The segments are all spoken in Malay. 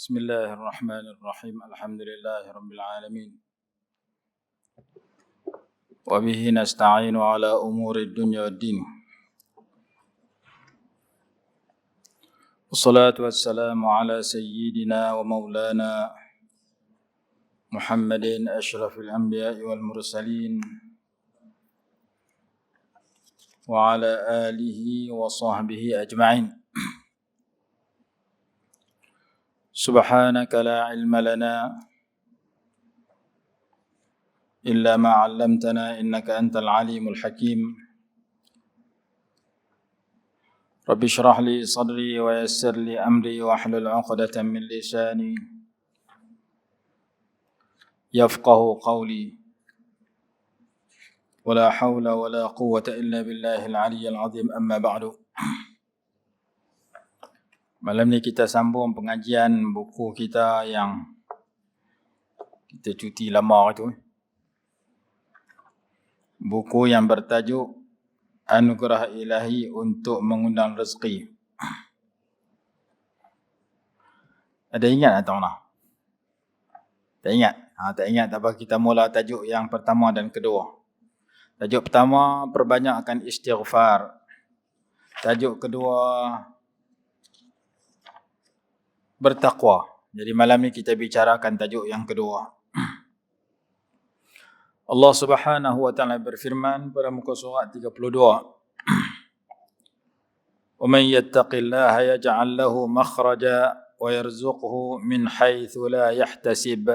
بسم الله الرحمن الرحيم الحمد لله رب العالمين وبه نستعين على أمور الدنيا والدين والصلاة والسلام على سيدنا ومولانا محمد أشرف الأنبياء والمرسلين وعلى آله وصحبه أجمعين سبحانك لا علم لنا إلا ما علمتنا إنك أنت العليم الحكيم رب اشرح لي صدري ويسر لي أمري واحلل عقدة من لساني يفقه قولي ولا حول ولا قوة إلا بالله العلي العظيم أما بعد. Malam ni kita sambung pengajian buku kita yang kita cuti lama itu. Buku yang bertajuk Anugerah Ilahi untuk Mengundang Rezeki. Ada ingat atau tak? Tak ingat? Tak ingat tak apa, kita mula tajuk yang pertama dan kedua. Tajuk pertama, perbanyakkan istighfar. Tajuk kedua, bertakwa. Jadi malam ni kita bicarakan tajuk yang kedua. Allah Subhanahu wa taala berfirman pada muka surat 32. "Wa may yattaqillaha yaj'al lahu makhraja wa yarzuqhu min haitsu la yahtasib."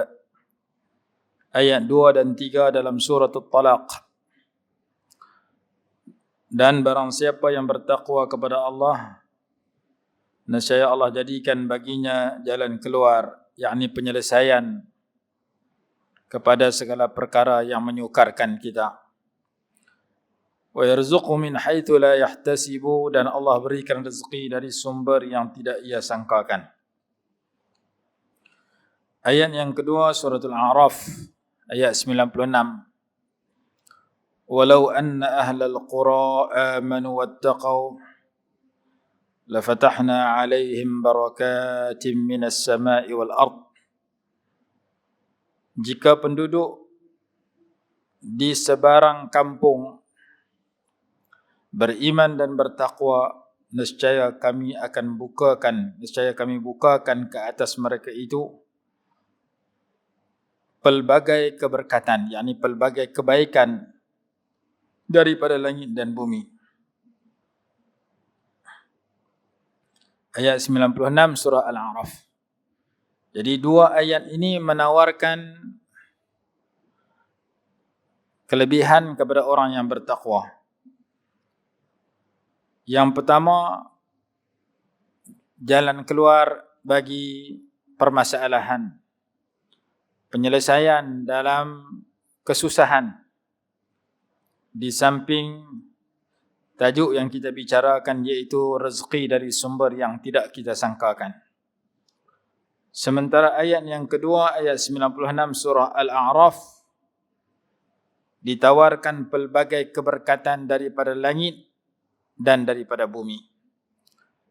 Ayat 2 dan 3 dalam surah At-Talaq. Dan barang siapa yang bertakwa kepada Allah, nescaya Allah jadikan baginya jalan keluar, yakni penyelesaian kepada segala perkara yang menyukarkan kita. Wa yarzuqhu min haitsu la yahtasibu, dan Allah berikan rezeki dari sumber yang tidak ia sangkakan. Ayat yang kedua suratul A'raf ayat 96. Walau anna ahlal qura amanu wattaqau لفتحنا عليهم بركات من السماء والأرض. Jika penduduk di sebarang kampung beriman dan bertakwa, nescaya kami bukakan ke atas mereka itu pelbagai keberkatan, yakni pelbagai kebaikan daripada langit dan bumi. Ayat 96 surah Al-A'raf. Jadi dua ayat ini menawarkan kelebihan kepada orang yang bertakwa. Yang pertama, jalan keluar bagi permasalahan, penyelesaian dalam kesusahan. Di samping tajuk yang kita bicarakan, iaitu rezeki dari sumber yang tidak kita sangkakan. Sementara ayat yang kedua, ayat 96 surah Al-A'raf, ditawarkan pelbagai keberkatan daripada langit dan daripada bumi.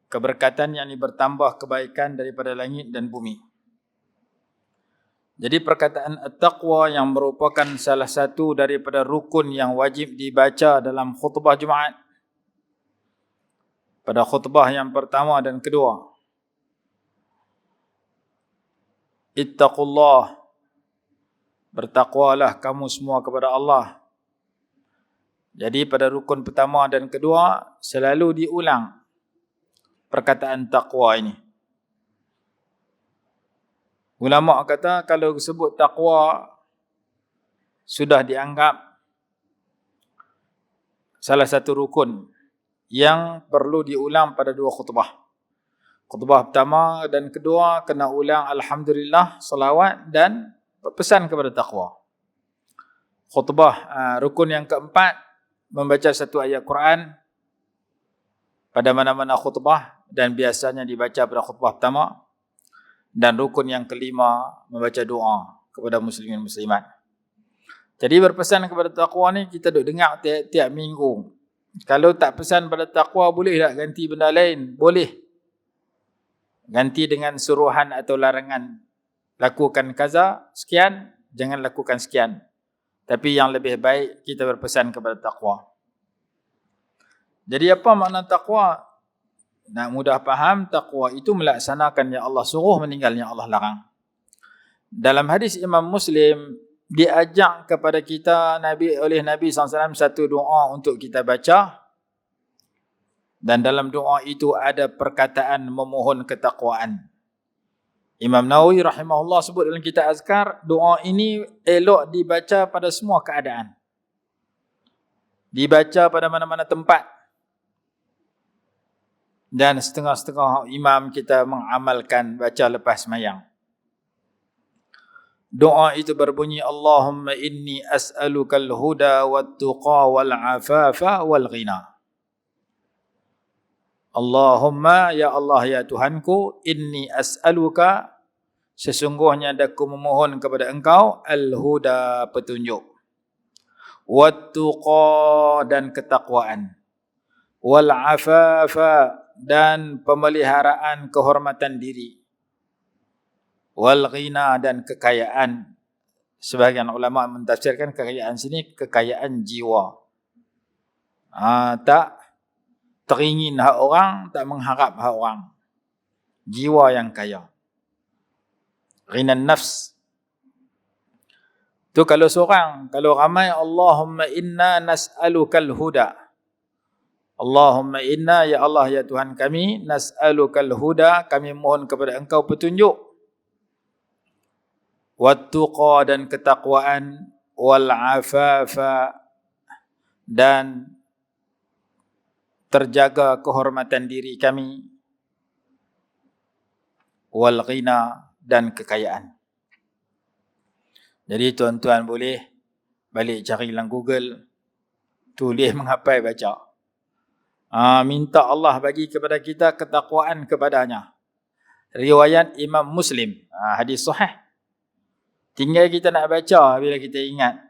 Keberkatan yang bertambah kebaikan daripada langit dan bumi. Jadi perkataan at-taqwa yang merupakan salah satu daripada rukun yang wajib dibaca dalam khutbah Jumaat. Pada khutbah yang pertama dan kedua. Ittaqullah. Bertakwalah kamu semua kepada Allah. Jadi pada rukun pertama dan kedua selalu diulang perkataan taqwa ini. Ulama kata kalau disebut taqwa sudah dianggap salah satu rukun yang perlu diulang pada dua khutbah. Khutbah pertama dan kedua kena ulang alhamdulillah, salawat dan pesan kepada taqwa. Khutbah rukun yang keempat, membaca satu ayat Quran pada mana-mana khutbah, dan biasanya dibaca pada khutbah pertama. Dan rukun yang kelima, membaca doa kepada muslimin muslimat. Jadi berpesan kepada taqwa ni kita duk dengar tiap minggu. Kalau tak pesan pada taqwa, boleh tak ganti benda lain? Boleh. Ganti dengan suruhan atau larangan. Lakukan kaza, sekian, jangan lakukan sekian. Tapi yang lebih baik kita berpesan kepada taqwa. Jadi apa makna taqwa? Nak mudah faham, taqwa itu melaksanakan yang Allah suruh, meninggal yang Allah larang. Dalam hadis Imam Muslim, diajak kepada kita oleh Nabi SAW satu doa untuk kita baca. Dan dalam doa itu ada perkataan memohon ketakwaan. Imam Nawawi rahimahullah sebut dalam kitab Azkar, doa ini elok dibaca pada semua keadaan. Dibaca pada mana-mana tempat. Dan setengah-setengah imam kita mengamalkan baca lepas sembahyang. Doa itu berbunyi, Allahumma inni as'alukal huda wat tuqa wal afafa wal ghina. Allahumma, ya Allah, ya Tuhanku, inni as'aluka, sesungguhnya aku memohon kepada engkau, al-huda, petunjuk, wat-tuqa, dan ketakwaan, wal-afafa, dan pemeliharaan kehormatan diri, wal-ghina, dan kekayaan. Sebahagian ulama mentafsirkan kekayaan sini kekayaan jiwa. Tak teringin hak orang, tak mengharap hak orang. Jiwa yang kaya. Ghinan nafs. Tu kalau seorang, kalau ramai, Allahumma inna nas'alukal huda. Allahumma inna, ya Allah, ya Tuhan kami, nas'alukal huda, kami mohon kepada engkau petunjuk. Wat-tuqa, dan ketakwaan, wal-afafa, dan terjaga kehormatan diri kami, wal ghina, dan kekayaan. Jadi tuan-tuan boleh balik cari dalam Google, tulis menghafal baca. Minta Allah bagi kepada kita ketakwaan kepadanya. Riwayat Imam Muslim, hadis sahih. Tinggal kita nak baca bila kita ingat.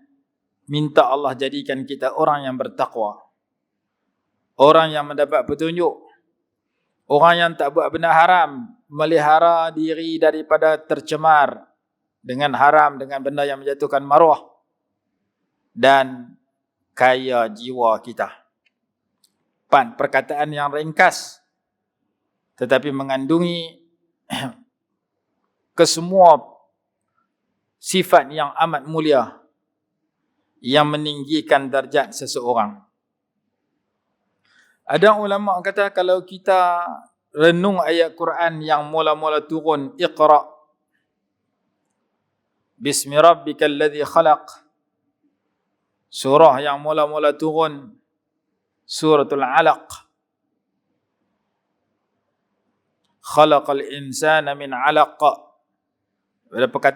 Minta Allah jadikan kita orang yang bertakwa. Orang yang mendapat petunjuk. Orang yang tak buat benda haram. Melihara diri daripada tercemar dengan haram, dengan benda yang menjatuhkan maruah. Dan kaya jiwa kita. 4 perkataan yang ringkas. Tetapi mengandungi kesemua sifat yang amat mulia. Yang meninggikan darjat seseorang. Ada ulama kata kalau kita renung ayat Quran yang mula-mula turun, Iqra bismi rabbikal ladzi khalaq. Surah yang mula-mula turun, Suratul Alaq. Khalaqal insana min alaq.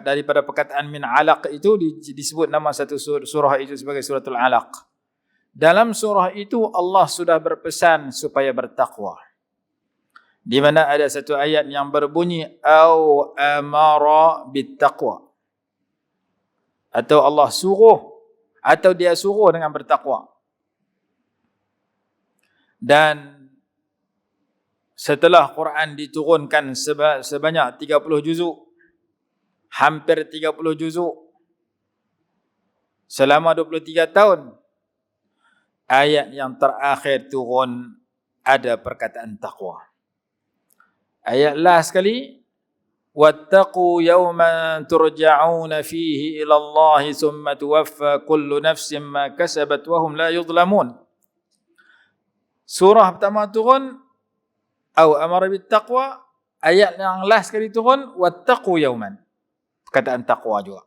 Daripada perkataan min alaq itu disebut nama satu surah itu sebagai Suratul Alaq. Dalam surah itu Allah sudah berpesan supaya bertakwa. Di mana ada satu ayat yang berbunyi au amara bittaqwa. Atau Allah suruh, atau dia suruh dengan bertakwa. Dan setelah Quran diturunkan sebanyak 30 juzuk, hampir 30 juzuk, selama 23 tahun, ayat yang terakhir turun ada perkataan taqwa. Ayat last sekali, wattaqu yawman turja'una fihi ila Allah thumma tuwaffa kullu nafsin ma kasabat wa hum la yuzlamun. Surah pertama turun au amara bit taqwa, ayat yang last sekali turun wattaqu yawman. Perkataan taqwa juga.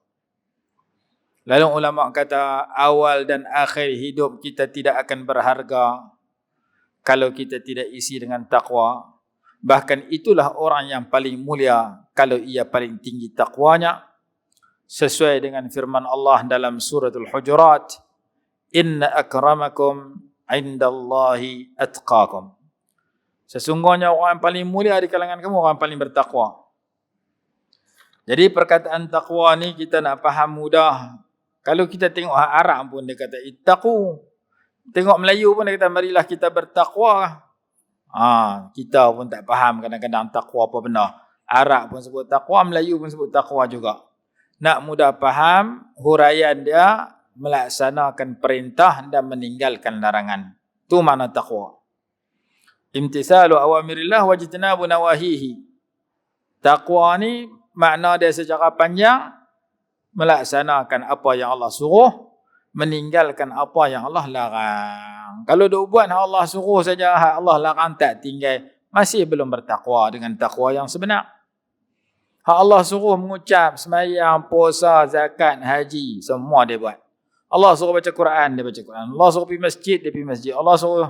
Lalu ulama kata awal dan akhir hidup kita tidak akan berharga kalau kita tidak isi dengan taqwa. Bahkan itulah orang yang paling mulia kalau ia paling tinggi taqwanya. Sesuai dengan firman Allah dalam suratul Hujurat, inna akramakum indallahi atqakum. Sesungguhnya orang yang paling mulia di kalangan kamu orang yang paling bertakwa. Jadi perkataan taqwa ni kita nak faham mudah. Kalau kita tengok Arab pun dia kata ittaqu. Tengok Melayu pun dia kata marilah kita bertakwa. Kita pun tak faham kadang-kadang takwa apa benar. Arab pun sebut takwa, Melayu pun sebut takwa juga. Nak mudah faham, huraian dia melaksanakan perintah dan meninggalkan larangan. Itu makna takwa. Imtisalu awamirillah wajtinabu nawahihi. Takwa ni makna dia secara panjang melaksanakan apa yang Allah suruh, meninggalkan apa yang Allah larang. Kalau duk buat hak Allah suruh saja, hak Allah larang tak tinggal, masih belum bertakwa dengan takwa yang sebenar. Hak Allah suruh mengucap sembahyang, puasa, zakat, haji, semua dia buat. Allah suruh baca Quran, dia baca Quran. Allah suruh pergi masjid, dia pergi masjid. Allah suruh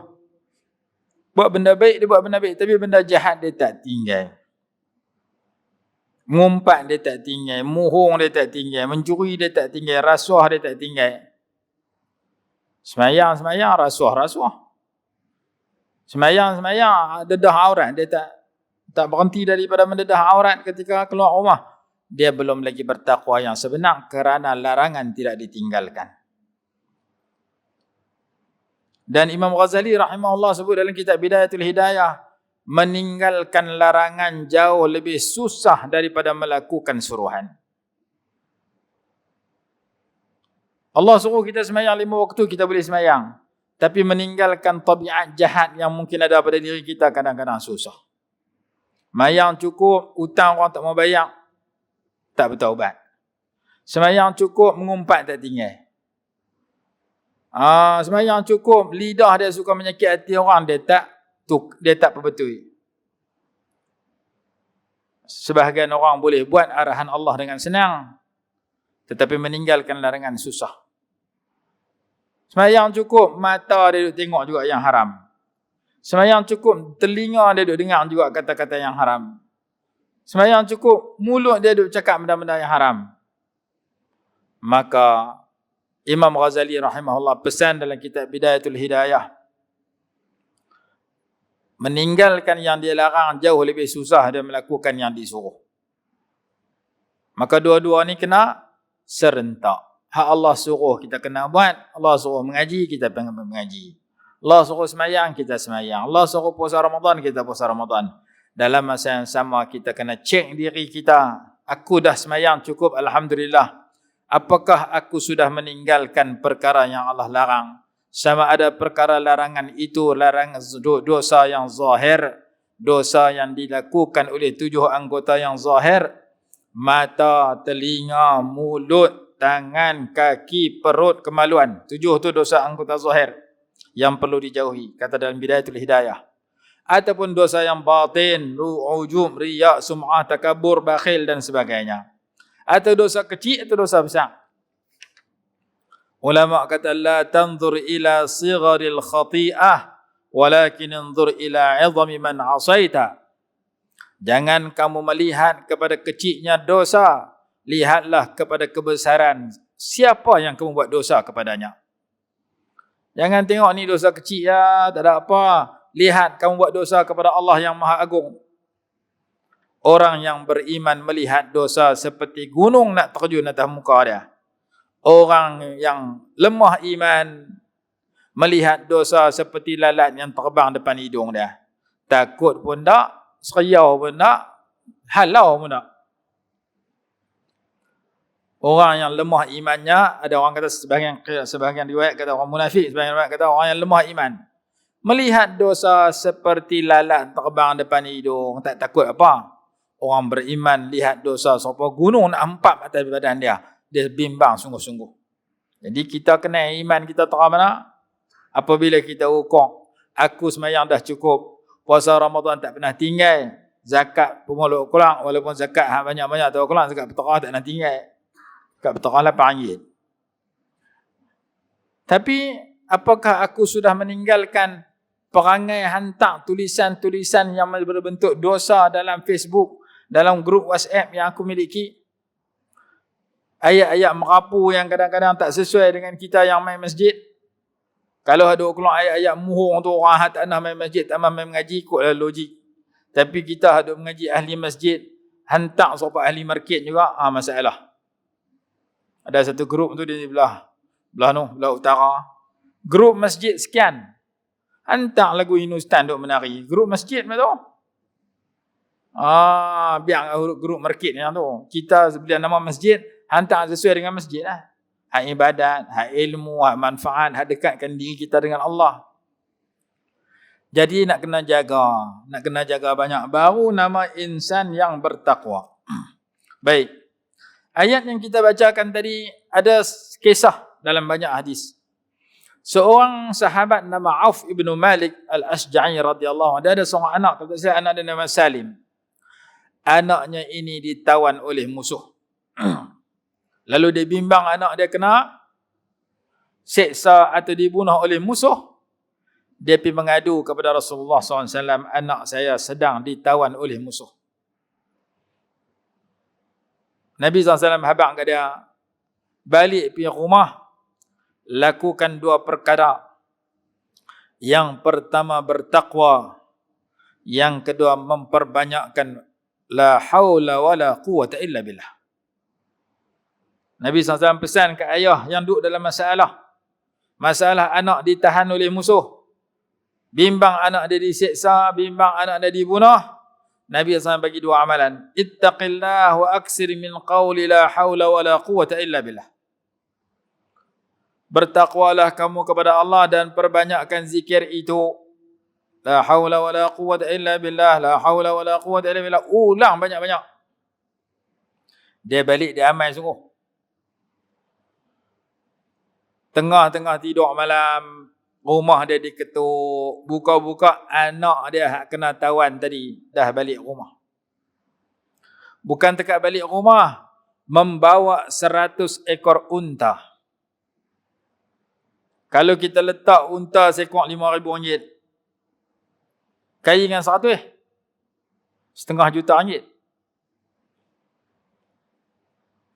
buat benda baik, dia buat benda baik. Tapi benda jahat dia tak tinggal. Mengumpat dia tak tinggal, mohong dia tak tinggal, mencuri dia tak tinggal, rasuah dia tak tinggal. Semayang, rasuah. Semayang, dedah aurat. Dia tak berhenti daripada mendedah aurat ketika keluar rumah. Dia belum lagi bertakwa yang sebenar kerana larangan tidak ditinggalkan. Dan Imam Ghazali rahimahullah sebut dalam kitab Bidayatul Hidayah, meninggalkan larangan jauh lebih susah daripada melakukan suruhan. Allah suruh kita semayang 5 waktu, kita boleh semayang. Tapi meninggalkan tabiat jahat yang mungkin ada pada diri kita kadang-kadang susah. Semayang cukup, hutang orang tak mau bayar, tak bertaubat. Semayang cukup, mengumpat tak tinggal. Semayang cukup, lidah dia suka menyakit hati orang, dia tak perbetul. Sebahagian orang boleh buat arahan Allah dengan senang, tetapi meninggalkan larangan susah. Semayang cukup, mata dia duduk tengok juga yang haram. Semayang cukup, telinga dia duduk dengar juga kata-kata yang haram. Semayang cukup, mulut dia duduk cakap benda-benda yang haram. Maka Imam Ghazali rahimahullah pesan dalam kitab Bidayatul Hidayah, meninggalkan yang dia larang jauh lebih susah daripada melakukan yang disuruh. Maka dua-dua ni kena serentak. Hak Allah suruh kita kena buat. Allah suruh mengaji, kita mengaji. Allah suruh semayang, kita semayang. Allah suruh puasa Ramadan, kita puasa Ramadan. Dalam masa yang sama kita kena cek diri kita. Aku dah semayang cukup, alhamdulillah. Apakah aku sudah meninggalkan perkara yang Allah larang? Sama ada perkara larangan itu larangan dosa yang zahir, dosa yang dilakukan oleh 7 anggota yang zahir, mata, telinga, mulut, tangan, kaki, perut, kemaluan. 7 tu dosa anggota zahir yang perlu dijauhi, kata dalam Bidayatul Hidayah. Ataupun dosa yang batin, ujub, riya, sum'ah, takabur, bakhil dan sebagainya. Atau dosa kecil atau dosa besar. Ulama kata la tanzur ila sigharil khati'ah walakin anzur ila 'idhami man 'asaita. Jangan kamu melihat kepada kecilnya dosa, lihatlah kepada kebesaran siapa yang kamu buat dosa kepadanya. Jangan tengok ni dosa kecil ya, tak ada apa. Lihat kamu buat dosa kepada Allah yang Maha Agung. Orang yang beriman melihat dosa seperti gunung nak terjun atas muka dia. Orang yang lemah iman melihat dosa seperti lalat yang terbang depan hidung dia. Takut pun tak, seriau pun tak, halau pun tak. Orang yang lemah imannya, ada orang kata sebahagian riwayat kata orang munafik, sebahagian riwayat kata orang yang lemah iman. Melihat dosa seperti lalat terbang depan hidung, tak takut apa. Orang beriman lihat dosa serupa gunung nak hempap atas badan dia. Dia bimbang sungguh-sungguh. Jadi kita kena iman kita terang mana? Apabila kita ukur, aku semayang dah cukup, puasa Ramadan tak pernah tinggal, zakat pemuluk kurang, walaupun zakat banyak-banyak tak kurang, zakat peterah tak pernah tinggal. Zakat peterah RM8. Tapi apakah aku sudah meninggalkan perangai hantar tulisan-tulisan yang berbentuk dosa dalam Facebook, dalam grup WhatsApp yang aku miliki? Ayat-ayat merapu yang kadang-kadang tak sesuai dengan kita yang main masjid. Kalau ada keluar ayat-ayat muhung tu, orang tak nak main masjid, tak main mengaji, ikutlah logik. Tapi kita ada mengaji ahli masjid, hantar serupa ahli market juga, masalah. Ada satu grup tu di belah utara. Grup masjid sekian. Hantar lagu Hindustan duk menari. Grup masjid tu. Biar grup market yang tu. Kita bila nama masjid, hantar sesuai dengan masjid lah. Hak ibadat, hak ilmu, hak manfaat, hak dekatkan diri kita dengan Allah. Jadi nak kena jaga banyak. Baru nama insan yang bertakwa. Baik. Ayat yang kita bacakan tadi ada kisah dalam banyak hadis. Seorang sahabat nama Auf ibn Malik al-Ashja'i radhiyallahu anhu, dia ada seorang anak, kalau tak salah anak dia nama Salim. Anaknya ini ditawan oleh musuh. Lalu dia bimbang anak dia kena seksa atau dibunuh oleh musuh. Dia pergi mengadu kepada Rasulullah SAW, anak saya sedang ditawan oleh musuh. Nabi SAW habaq kat dia, balik pergi rumah, lakukan 2 perkara. Yang pertama bertakwa, yang kedua memperbanyakkan la haula wala quwwata illa billah. Nabi SAW pesan ke ayah yang duduk dalam masalah anak ditahan oleh musuh, bimbang anak dia diseksa, bimbang anak dia dibunuh. Nabi SAW bagi 2 amalan. Ittaqillah wa aksir min qawli la hawla wa la quwwata illa billah. Bertakwalah kamu kepada Allah dan perbanyakkan zikir itu. La hawla wa la quwwata illa billah. La hawla wa la quwwata illa billah. Ulang banyak-banyak. Dia balik, dia amal sungguh. Tengah-tengah tidur malam, rumah dia diketuk, buka-buka anak dia kena tawan tadi, dah balik rumah. Bukan dekat balik rumah, membawa 100 ekor unta. Kalau kita letak unta seekor RM5,000, kaya dengan 100, setengah juta ringgit.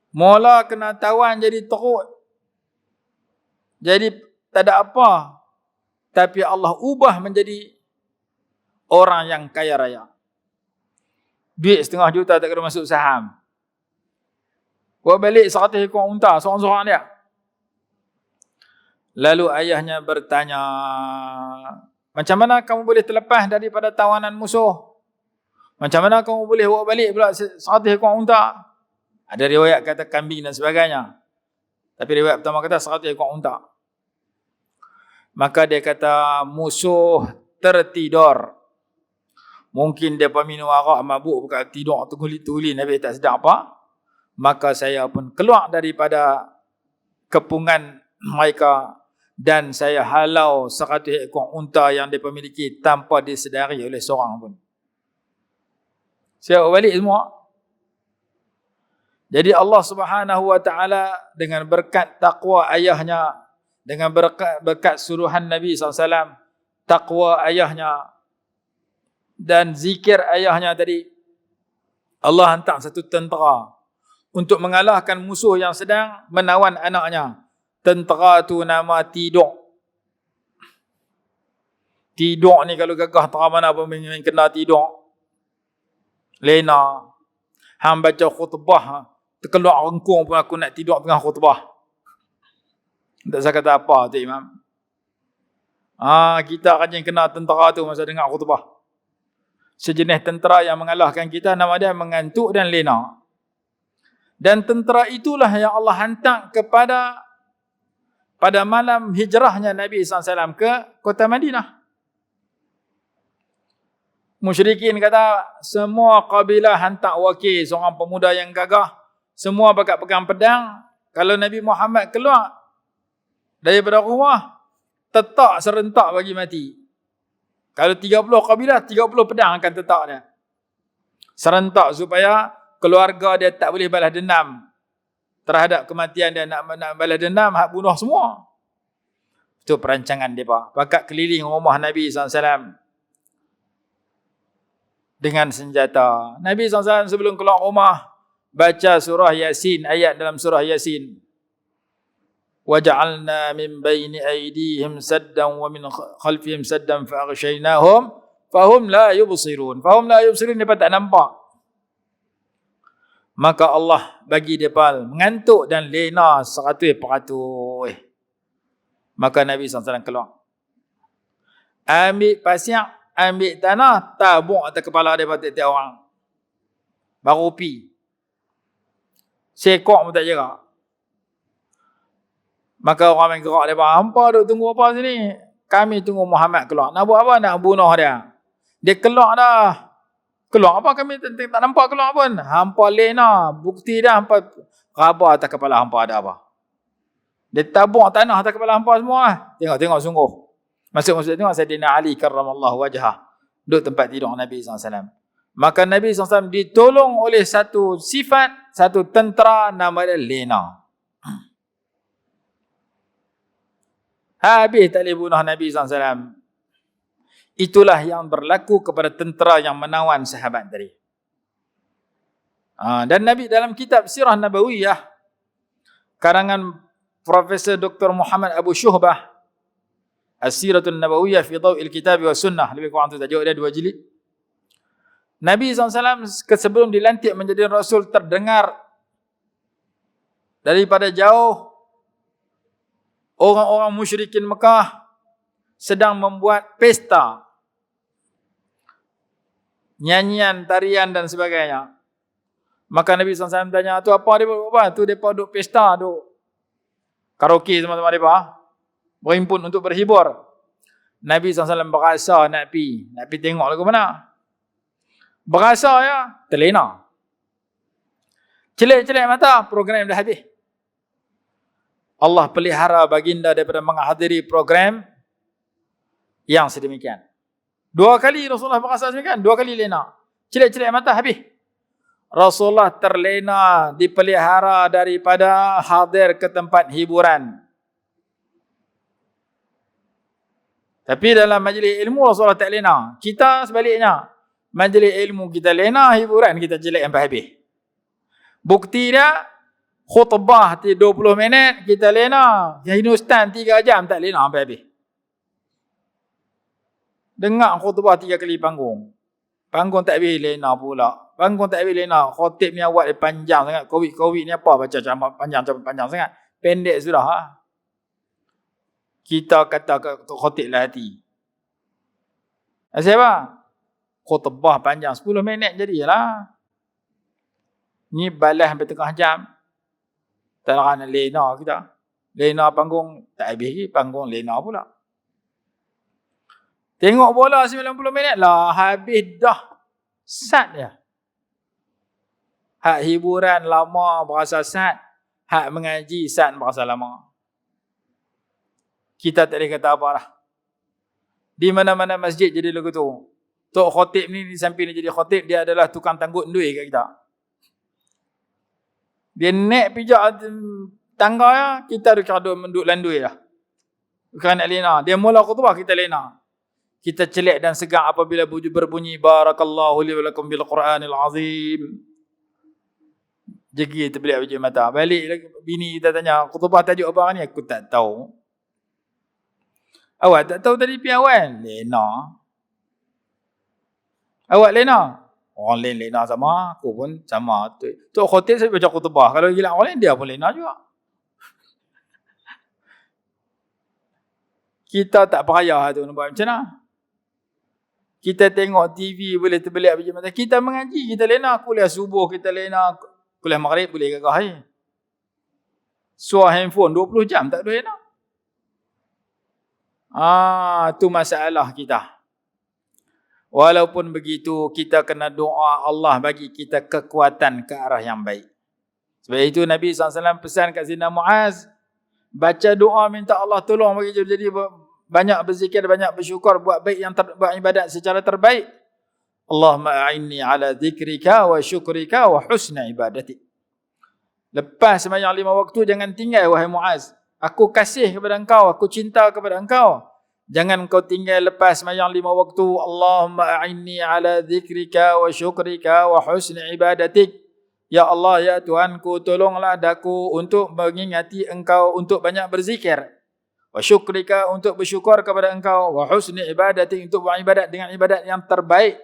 Mula kena tawan jadi teruk. Jadi tak ada apa. Tapi Allah ubah menjadi orang yang kaya raya. Duit setengah juta tak kena masuk saham. Buat balik 100 ekor unta, seorang-seorang dia. Lalu ayahnya bertanya, macam mana kamu boleh terlepas daripada tawanan musuh? Macam mana kamu boleh bawa balik pula 100 ekor unta? Ada riwayat kata kambing dan sebagainya. Tapi riwayat pertama kata 100 ekor unta. Maka dia kata, musuh tertidur. Mungkin dia minum arak, mabuk, bukan tidur, tergulit-tulit, Nabi tak sedar apa. Maka saya pun keluar daripada kepungan mereka dan saya halau 100 ekor unta yang dia miliki tanpa disedari oleh seorang pun. Saya balik semua. Jadi Allah Subhanahu wa taala dengan berkat takwa ayahnya, dengan berkat suruhan Nabi SAW, takwa ayahnya dan zikir ayahnya tadi, Allah hantar satu tentera untuk mengalahkan musuh yang sedang menawan anaknya. Tentera tu nama Tiduk. Tiduk ni kalau gagah tera mana pun kena Tiduk. Lena. Hang baca khutbah, terkeluar rengkung pun aku nak Tiduk tengah khutbah. Tak saya kata apa tu Imam. Kita kan yang kena tentera tu masa dengar khutbah. Sejenis tentera yang mengalahkan kita, nama dia mengantuk dan lena. Dan tentera itulah yang Allah hantar pada malam hijrahnya Nabi SAW ke kota Madinah. Musyrikin kata, semua kabilah hantar wakil, seorang pemuda yang gagah. Semua pegang pedang. Kalau Nabi Muhammad keluar daripada rumah, tetak serentak bagi mati. Kalau 30 kabilah, 30 pedang akan tetak dia. Serentak supaya keluarga dia tak boleh balas dendam terhadap kematian dia. Nak balas dendam, hak bunuh semua. Itu perancangan mereka. Pakat keliling rumah Nabi SAW dengan senjata. Nabi SAW sebelum keluar rumah, baca surah Yasin, ayat dalam surah Yasin. وَجَعَلْنَا مِنْ بَيْنِ أَيْدِيهِمْ سَدًّا وَمِنْ خَلْفِهِمْ سَدًّا فَأَغْشَيْنَاهُمْ فَهُمْ لَا يُبْصِرُونَ. Fahum la yubsirun, mereka tak nampak. Maka Allah bagi mereka mengantuk dan lena 100%. Maka Nabi SAW keluar. Ambil pasir, ambil tanah, tabung atas kepala dia tiap-tiap orang. Baru pi. Sekok pun tak jerak. Maka orang main gerak dia, hampa duk tunggu apa sini? Kami tunggu Muhammad keluar. Nak buat apa? Nak bunuh dia. Dia keluar dah. Keluar apa kami tak nampak keluar pun. Hampa lena. Bukti dah hampa raba atas kepala hampa ada apa. Dia tabung tanah atas kepala hampa semua. Tengok sungguh. Maksud tengok Sayyidina Ali karramallahu wajhah. Duduk tempat tidur Nabi SAW. Maka Nabi SAW ditolong oleh satu sifat, satu tentera nama dia lena. Habis tak boleh bunuh Nabi SAW. Itulah yang berlaku kepada tentera yang menawan sahabat tadi. Dan Nabi dalam kitab Sirah Nabawiyah, karangan Profesor Dr. Muhammad Abu Syuhbah, As-Siratul Nabawiyah fi Dhaw'il Kitab wa Sunnah, lebih kurang tu tajuk dia 2 jilid. Nabi SAW sebelum dilantik menjadi Rasul terdengar daripada jauh orang-orang musyrikin Mekah sedang membuat pesta, nyanyian, tarian dan sebagainya. Maka Nabi SAW tanya, tu apa dia buat apa? Tu mereka duduk pesta, duduk karaoke teman-teman mereka, berhimpun untuk berhibur. Nabi SAW berasa nak pi tengok lagu mana. Berasa ya, terlena. Celik-celik mata, program dah habis. Allah pelihara baginda daripada menghadiri program yang sedemikian. 2 kali Rasulullah berasa sedemikian, 2 kali lena. Celik-celik mata habis. Rasulullah terlena, dipelihara daripada hadir ke tempat hiburan. Tapi dalam majlis ilmu Rasulullah tak lena. Kita sebaliknya. Majlis ilmu kita lena, hiburan kita celik sampai habis. Bukti dia, khutbah 20 minit kita lena. Yang ustaz 3 jam tak lena sampai habis. Dengar khutbah 3 kali panggung. Panggung tak habis lena pula. Panggung tak habis lena. Khotib ni awak dia panjang sangat. Covid ni apa baca ceramah panjang sangat. Pendek sudah. Kita kata khotib lah hati. Siapa? Khutbah panjang 10 minit jadilah. Ni balas sampai tengah jam. Tak nak lena kita. Lena panggung tak habis lagi. Panggung lena pula. Tengok bola 90 minit lah. Habis dah. Sat je. Hak hiburan lama berasa sat. Hak mengaji sat berasa lama. Kita tak boleh kata apa lah. Di mana-mana masjid jadi lagu tu. Tok khotib ni di samping dia jadi khotib, dia adalah tukang tanggut duit kat kita. Dia naik pijak tangga ya, kita duduk menduk landui lah. Bukan nak lena. Dia mula khutbah, kita lena. Kita celik dan segar apabila berbunyi barakallahu li wa lakum bil Quranil azim. Jegi terbelik biji mata. Balik lagi bini kita tanya, khutbah tajuk apa ni? Aku tak tahu. Awak tak tahu tadi pi awal? Lena. Awak lena? Orang lain lena sama, aku pun sama. Tok khotib saya baca khutbah. Kalau gila orang lain, dia pun lena juga. Kita tak payah tu nak buat macam mana. Kita tengok TV boleh terbelik biji mata. Kita mengaji, kita lena. Kuliah subuh kita lena. Kuliah maghrib boleh gagah hari. Suara handphone 20 jam tak boleh lena. Tu masalah kita. Walaupun begitu, kita kena doa Allah bagi kita kekuatan ke arah yang baik. Sebab itu Nabi SAW pesan kat Sayyidina Muaz, baca doa minta Allah tolong bagi jadi banyak berzikir, banyak bersyukur, buat baik yang buat ibadat secara terbaik. Allahumma a'inni ala dzikrika wa syukrika wa husna ibadati. Lepas sembahyang 5 waktu jangan tinggal wahai Muaz. Aku kasih kepada engkau, aku cinta kepada engkau. Jangan kau tinggal lepas sembahyang 5 waktu. Allahumma a'inni ala dzikrika wa syukrika wa husni ibadatik. Ya Allah, ya Tuhanku, tolonglah daku untuk mengingati engkau, untuk banyak berzikir. Wa syukrika, untuk bersyukur kepada engkau. Wa husni ibadatik, untuk buat ibadat dengan ibadat yang terbaik.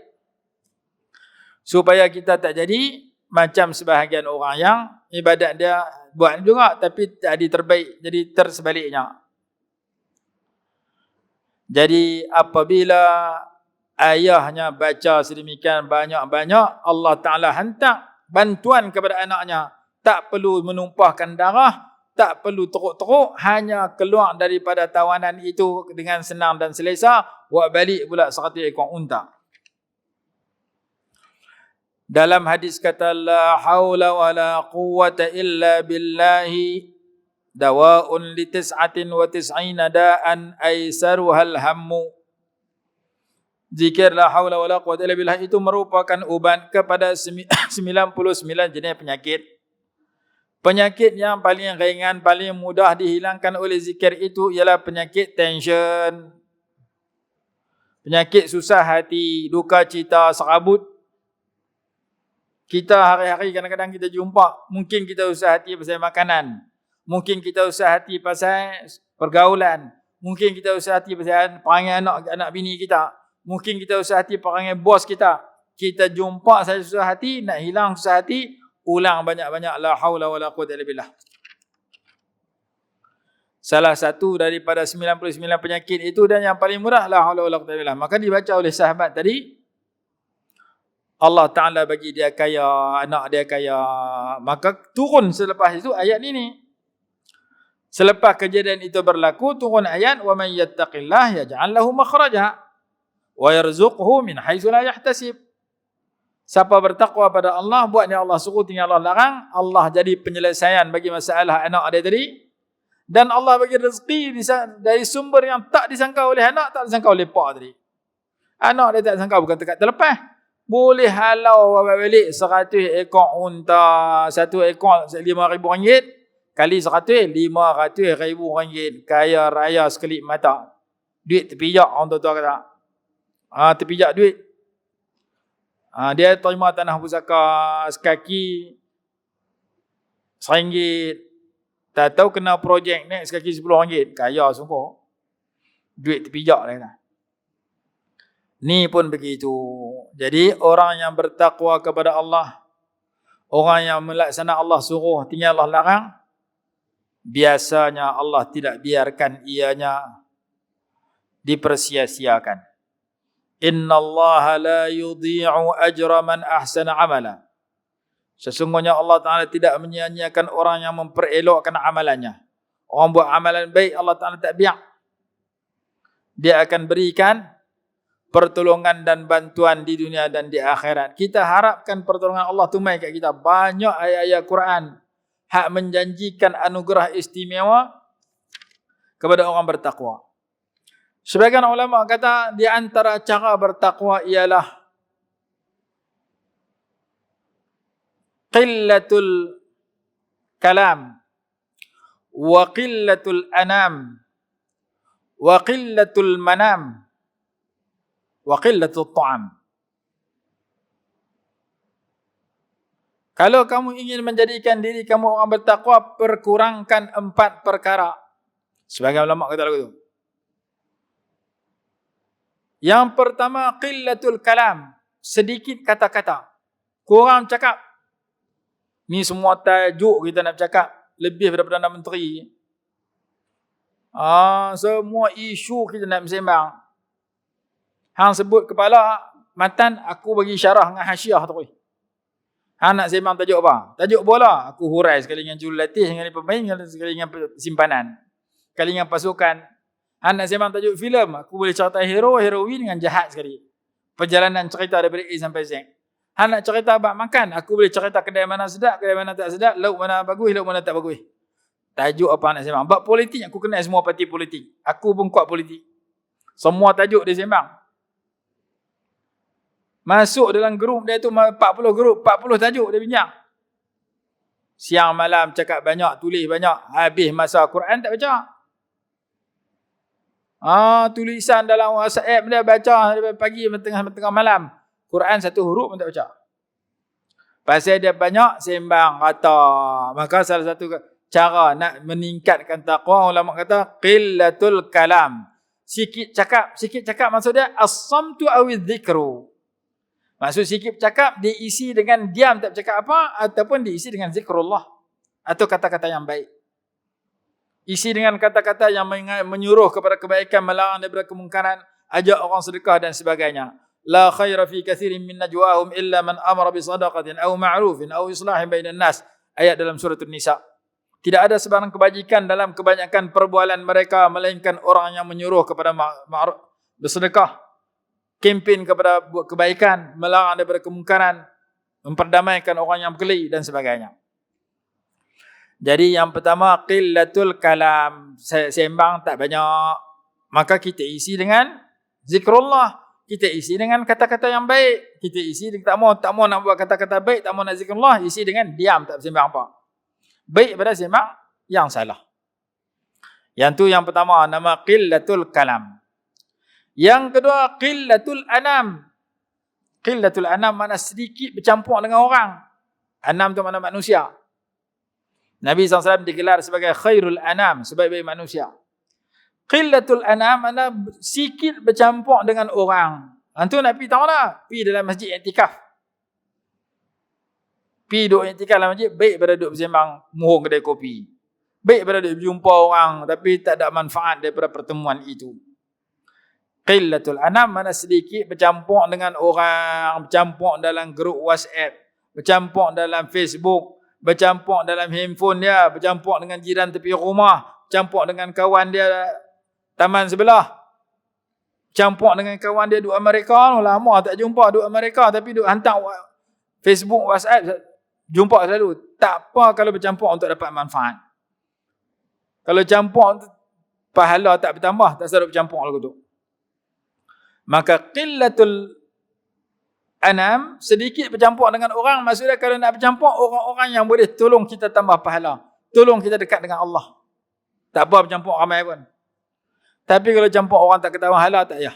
Supaya kita tak jadi macam sebahagian orang yang ibadat dia buat juga tapi tak jadi terbaik, jadi tersebaliknya. Jadi apabila ayahnya baca sedemikian banyak-banyak, Allah Ta'ala hantar bantuan kepada anaknya. Tak perlu menumpahkan darah, tak perlu teruk-teruk, hanya keluar daripada tawanan itu dengan senang dan selesa, buat balik pula 100 ekor unta. Dalam hadis kata la haula wala quwwata illa billahi dawa'un li 99 da'an aisaruhal hammu. Zikir la haula wala quwwata illa billah itu merupakan ubat kepada 99 jenis penyakit. Penyakit yang paling ringan, paling mudah dihilangkan oleh zikir itu ialah penyakit tension, penyakit susah hati, duka cita, serabut. Kita hari-hari kadang-kadang kita jumpa, mungkin kita usah hati pasal makanan, mungkin kita usah hati pasal pergaulan, mungkin kita usah hati pasal perangai anak bini kita, mungkin kita usah hati perangai bos kita. Kita jumpa saja susah hati, nak hilang susah hati, ulang banyak-banyak la haula wala quwwata illa billah. Salah satu daripada 99 penyakit itu dan yang paling murah la haula wala quwwata illa billah. Maka dibaca oleh sahabat tadi, Allah Ta'ala bagi dia kaya, anak dia kaya. Maka turun selepas itu ayat ini. Selepas kejadian itu berlaku, turun ayat wa man yattaqillah yaj'al lahu makhraja wa yarzuqhu min haitsu la yahtasib. Siapa bertakwa pada Allah, buat yang Allah suruh tinggal Allah larang, Allah jadi penyelesaian bagi masalah anak dia tadi. Dan Allah bagi rezeki dari sumber yang tak disangka oleh anak, tak disangka oleh pak tadi. Anak dia tak disangka, bukan dekat terlepas. Boleh halau balik 100 ekor unta, 1 ekor RM5,000, kali 100, RM500,000. Kaya raya sekelip mata. Duit terpijak, orang tua kata. Terpijak duit. Dia terima tanah pusaka sekaki RM1. Tak tahu kena projek ni sekaki RM10. Kaya sungguh. Duit terpijak lah kata. Ni pun begitu. Jadi orang yang bertakwa kepada Allah, orang yang melaksana Allah suruh tinggal Allah larang, biasanya Allah tidak biarkan ianya dipersia-siakan. Innallaha la yudhi'u ajra man ahsana amala. Sesungguhnya Allah Ta'ala tidak menyia-nyiakan orang yang memperelokkan amalannya. Orang buat amalan baik, Allah Ta'ala tak biar. Dia akan berikan pertolongan dan bantuan di dunia dan di akhirat. Kita harapkan pertolongan Allah tumai kat kita. Banyak ayat-ayat Quran hak menjanjikan anugerah istimewa kepada orang bertakwa. Sebagian ulama kata di antara cara bertakwa ialah qillatul kalam wa qillatul anam wa qillatul manam wa qillatul ta'am. Kalau kamu ingin menjadikan diri kamu orang bertakwa, perkurangkan 4 perkara. Sebagai ulama kata lagu itu. Yang pertama, qillatul kalam, sedikit kata-kata. Kurang cakap. Ni semua tajuk kita nak bercakap, lebih daripada Perdana Menteri. Semua isu kita nak bersembang. Hang sebut kepala, matan, aku bagi syarah dengan hasyiah terus. Hang nak sembang tajuk apa? Tajuk bola, aku hurai sekali dengan jurulatih, sekali pemain, sekali dengan simpanan, sekali dengan pasukan. Hang nak sembang tajuk filem, aku boleh cerita hero, heroin dengan jahat sekali. Perjalanan cerita daripada A sampai Z. Hang nak cerita bab makan, aku boleh cerita kedai mana sedap, kedai mana tak sedap, lauk mana bagus, lauk mana tak bagus. Tajuk apa nak sembang? Bab politik, aku kenal semua parti politik. Aku pun kuat politik. Semua tajuk dia sembang. Masuk dalam grup dia tu 40 grup, 40 tajuk dia bincang. Siang malam cakap banyak, tulis banyak, habis masa Quran tak baca. Tulisan dalam WhatsApp dia baca daripada pagi tengah malam. Quran 1 huruf pun tak baca. Pasal dia banyak sembang rata. Maka salah satu cara nak meningkatkan takwa, ulama kata qillatul kalam. Sikit cakap maksud dia as-samtu awiz zikru. Maksud sikit cakap diisi dengan diam tak bercakap apa, ataupun diisi dengan zikrullah atau kata-kata yang baik. Isi dengan kata-kata yang menyuruh kepada kebaikan, melarang daripada kemungkaran, ajak orang sedekah dan sebagainya. La khaira fi kathirin min najwahum illa man amara bi sadaqatin aw ma'rufin aw islahin bainan nas. Ayat dalam surah An-Nisa. Tidak ada sebarang kebajikan dalam kebanyakan perbualan mereka melainkan orang yang menyuruh kepada ma'ruf, bersedekah, kempen kepada buat kebaikan, melarang daripada kemungkaran, memperdamaikan orang yang berkelahi dan sebagainya. Jadi yang pertama, qillatul kalam, sembang tak banyak. Maka kita isi dengan zikrullah, kita isi dengan kata-kata yang baik. Kita isi, tak mau nak buat kata-kata baik, tak mau nak zikrullah, isi dengan diam, tak sembang apa. Baik pada sembang yang salah. Yang tu yang pertama, nama qillatul kalam. Yang kedua, qillatul anam. Qillatul anam makna sedikit bercampur dengan orang. Anam tu makna manusia. Nabi SAW digelar sebagai khairul anam, sebaik-baik manusia. Qillatul anam makna sikit bercampur dengan orang. Antu nak pergi tahu tak? Pergi dalam masjid i'tikaf. Pergi duduk i'tikaf dalam masjid, baik pada duduk bersembang muhung kedai kopi. Baik pada duduk berjumpa orang, tapi tak ada manfaat daripada pertemuan itu. Qillatul anam makna sedikit bercampur dengan orang, bercampur dalam grup WhatsApp, bercampur dalam Facebook, bercampur dalam handphone dia, bercampur dengan jiran tepi rumah, bercampur dengan kawan dia taman sebelah, bercampur dengan kawan dia duduk Amerika, lama tak jumpa duduk Amerika, tapi duduk hantar Facebook, WhatsApp, jumpa selalu. Tak apa kalau bercampur untuk dapat manfaat. Kalau campur pahala tak bertambah, tak sedap bercampur lagu tu. Maka qillatul anam, sedikit bercampur dengan orang, maksudnya kalau nak bercampur, orang-orang yang boleh tolong kita tambah pahala, tolong kita dekat dengan Allah. Tak apa bercampur ramai pun. Tapi kalau campur orang tak ketahui pahala, tak payah.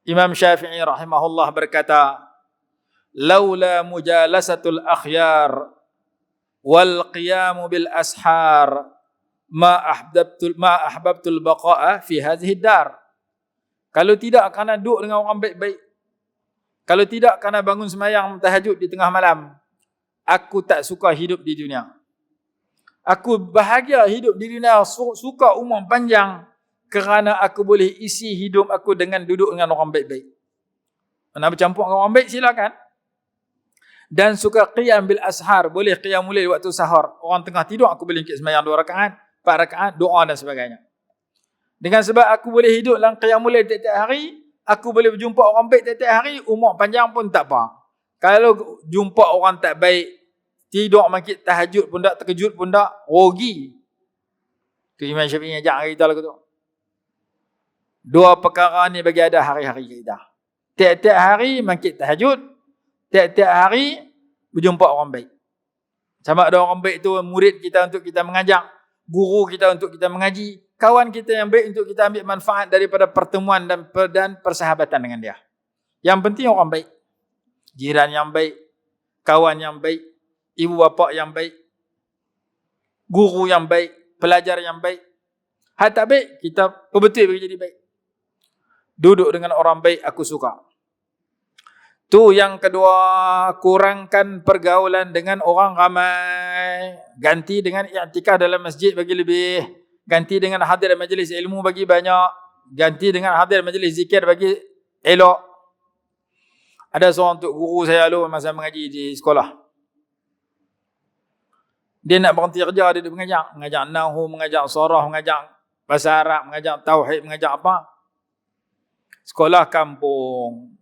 Imam Syafi'i rahimahullah berkata, laula mujalasatul akhyar wal qiyamu bil ashar ma ahbabtul baqa'a fi hadhihi dar. Kalau tidak kerana duduk dengan orang baik-baik, kalau tidak kerana bangun sembahyang tahajud di tengah malam, aku tak suka hidup di dunia. Aku bahagia hidup di dunia, suka umur panjang, kerana aku boleh isi hidup aku dengan duduk dengan orang baik-baik. Nak bercampur dengan orang baik, silakan. Dan suka qiyam bil ashar, boleh qiyamul lail waktu sahur. Orang tengah tidur, aku boleh sembahyang 2 rakaat, 4 rakaat, doa dan sebagainya. Dengan sebab aku boleh hidup dalam qiyamul lail tiap-tiap hari, aku boleh berjumpa orang baik tiap-tiap hari, umur panjang pun tak apa. Kalau jumpa orang tak baik, tidur makin tahajud pun tak, terkejut pun tak, rugi. Tu Imam Syafi'i ajak kita lagu tu. 2 perkara ni bagi ada hari-hari kita. Tiap-tiap hari makin tahajud, tiap-tiap hari berjumpa orang baik. Sama ada orang baik tu murid kita untuk kita mengajak, guru kita untuk kita mengaji, kawan kita yang baik untuk kita ambil manfaat daripada pertemuan dan persahabatan dengan dia. Yang penting orang baik. Jiran yang baik, kawan yang baik, ibu bapa yang baik, guru yang baik, pelajar yang baik. Hal tak baik, kita perbetul bagi jadi baik. Duduk dengan orang baik, aku suka. Tu yang kedua, kurangkan pergaulan dengan orang ramai. Ganti dengan i'tikaf dalam masjid bagi lebih. Ganti dengan hadir majlis ilmu bagi banyak. Ganti dengan hadir majlis zikir bagi elok. Ada seorang tok guru saya dulu masa mengaji di sekolah. Dia nak berhenti kerja, dia mengajar. Mengajar nahwu, mengajar sarah, mengajar bahasa Arab, mengajar tauhid, mengajar apa. Sekolah kampung.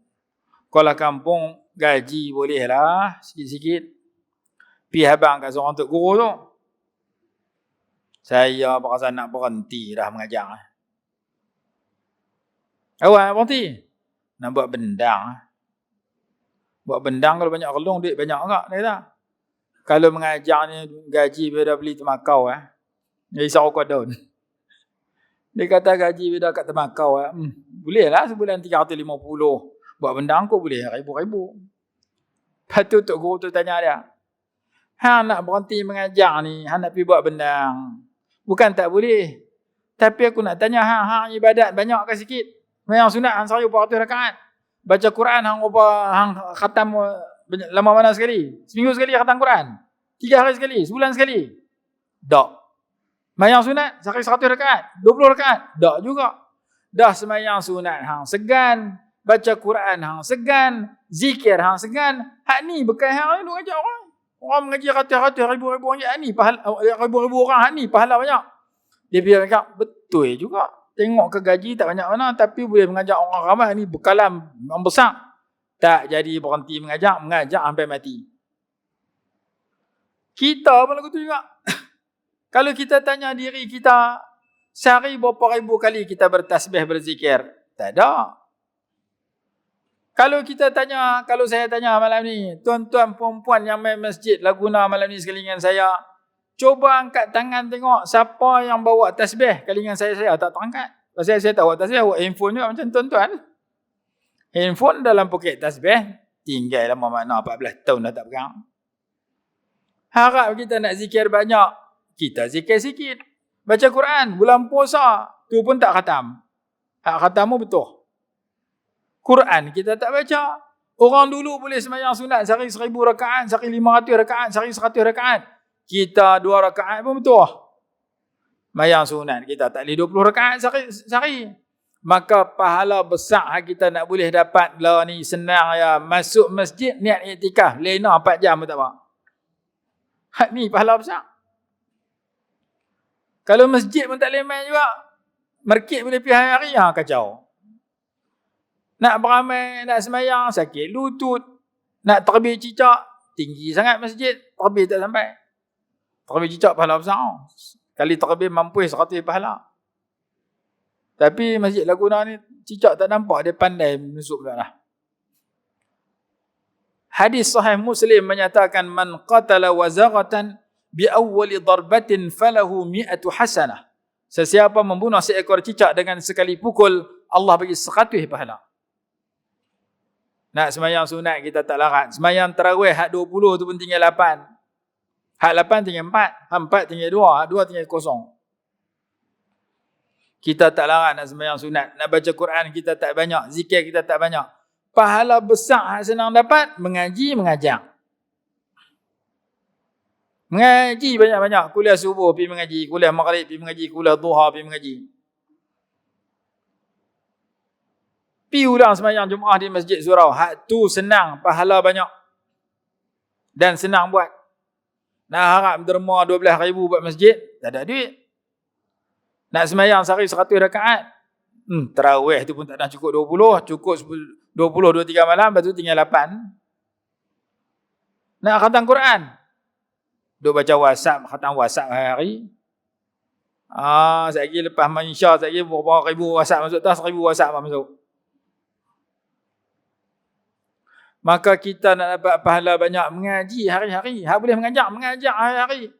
Sekolah kampung gaji bolehlah sikit-sikit. Pi habang kat seorang tok guru tu. Saya berasa nak berhenti dah mengajar. Awak berhenti? Nak buat bendang. Buat bendang kalau banyak kelung, duit banyak agak. Dia kata. Kalau mengajar ni gaji beda beli temakau. Dia risau kau daun. Dia kata gaji beda kat temakau. Boleh lah sebulan 350. Buat bendang kau boleh ribu-ribu. Lepas tu tok guru tu tanya dia. Hang nak berhenti mengajar ni, hang nak pergi buat bendang. Bukan tak boleh. Tapi aku nak tanya hang ibadat banyak ke sikit? Memang sunat hang 1400 rakaat. Baca Quran hang khatam lama mana sekali? Seminggu sekali khatam Quran? 3 hari sekali? Sebulan sekali? Tak. Semayang sunat, sehari 100 rakaat, 20 rakaat. Tak juga. Dah semayang sunat hang segan, baca Quran hang segan, zikir hang segan. Hak ni bekas hang ni ajak orang. Orang mengaji ratus-ratus ribu-ribu orang hak ni, pahala ribu-ribu orang hak ni pahala banyak. Dia biar cakap betul juga. Tengok ke gaji tak banyak mana tapi boleh mengajak orang ramai ni bekalan yang besar. Tak jadi berhenti mengajak sampai mati. Kita pun lagu tu juga. Kalau kita tanya diri kita, sehari berapa ribu kali kita bertasbih, berzikir? Tak ada. Kalau saya tanya malam ni, tuan-tuan perempuan yang main masjid Laguna malam ni sekalian saya, cuba angkat tangan tengok siapa yang bawa tasbih kalian saya tak terangkat. Pasal saya tak bawa tasbih, bawa handphone juga macam tuan-tuan. Handphone dalam poket tasbih, tinggal lama mana 14 tahun dah tak pegang. Harap kita nak zikir banyak, kita zikir sikit. Baca Quran, bulan puasa, tu pun tak khatam. Hak khatamu betul. Quran kita tak baca. Orang dulu boleh sembahyang sunat sehari 1000 rakaat, sehari 500 rakaat, sehari 100 rakaat. Kita 2 rakaat pun betul. Sembahyang sunat kita tak boleh 20 rakaat sehari. Maka pahala besar kita nak boleh dapat lah ni senang ya. Masuk masjid niat iktikaf, lena 4 jam pun tak apa. Hak ni pahala besar. Kalau masjid pun tak boleh main juga, market boleh pergi hari-hari, kacau. Nak beramai, nak semayang, sakit lutut. Nak terbih cicak, tinggi sangat masjid, terbih tak sampai. Terbih cicak pahala besar. Kali terbih mampu 100 pahala. Tapi masjid Laguna ni, cicak tak nampak, dia pandai menusuk pula lah. Hadis sahih Muslim menyatakan, man qatala wazagatan bi'awwali darbatin falahu mi'atu hasanah. Sesiapa membunuh seekor cicak dengan sekali pukul, Allah bagi 100 pahala. Nak semayang sunat kita tak larat. Semayang tarawih hak 20 tu pun tinggal 8. Hak 8 tinggal 4. Hak 4 tinggal 2. Hak 2 tinggal kosong. Kita tak larat nak semayang sunat. Nak baca Quran kita tak banyak. Zikir kita tak banyak. Pahala besar hak senang dapat, mengaji, mengajar. Mengaji banyak-banyak. Kuliah subuh pergi mengaji. Kuliah maghrib pergi mengaji. Kuliah duha pergi mengaji. Pi ulang sembahyang Jumaat di Masjid Surau. Hak tu senang, pahala banyak. Dan senang buat. Nak harap derma 12,000 buat masjid, tak ada duit. Nak sembahyang sehari 100 rakaat. Tarawih tu pun tak dah cukup 20, cukup 20, 23 malam, lepas tu tinggal 8. Nak khatam Quran. Duk baca WhatsApp, khatam WhatsApp hari-hari. Sekejap lepas Mansya, sekejap berapa ribu WhatsApp masuk, 1000 WhatsApp masuk. Maka kita nak dapat pahala banyak mengaji hari-hari. Hak boleh mengajar hari-hari.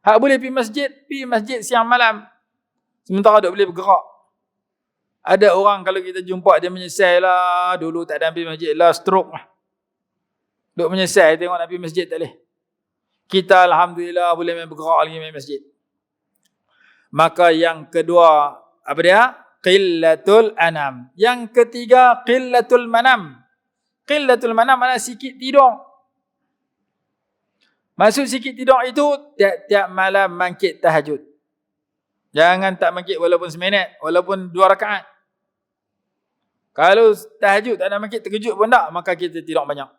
Hak boleh pergi masjid siang malam. Sementara tak boleh bergerak. Ada orang kalau kita jumpa dia menyesal lah. Dulu tak ada pergi masjid lah, stroke lah. Duk menyesal tengok nak pergi masjid tak boleh. Kita Alhamdulillah boleh main bergerak lagi main masjid. Maka yang kedua, apa dia? Qillatul anam. Yang ketiga, qillatul manam. Qillatul manam adalah sikit tidur. Maksud sikit tidur itu, tiap-tiap malam bangkit tahajud. Jangan tak bangkit walaupun seminit, walaupun 2 rakaat. Kalau tahajud tak nak bangkit, terkejut pun tak, maka kita tidur banyak.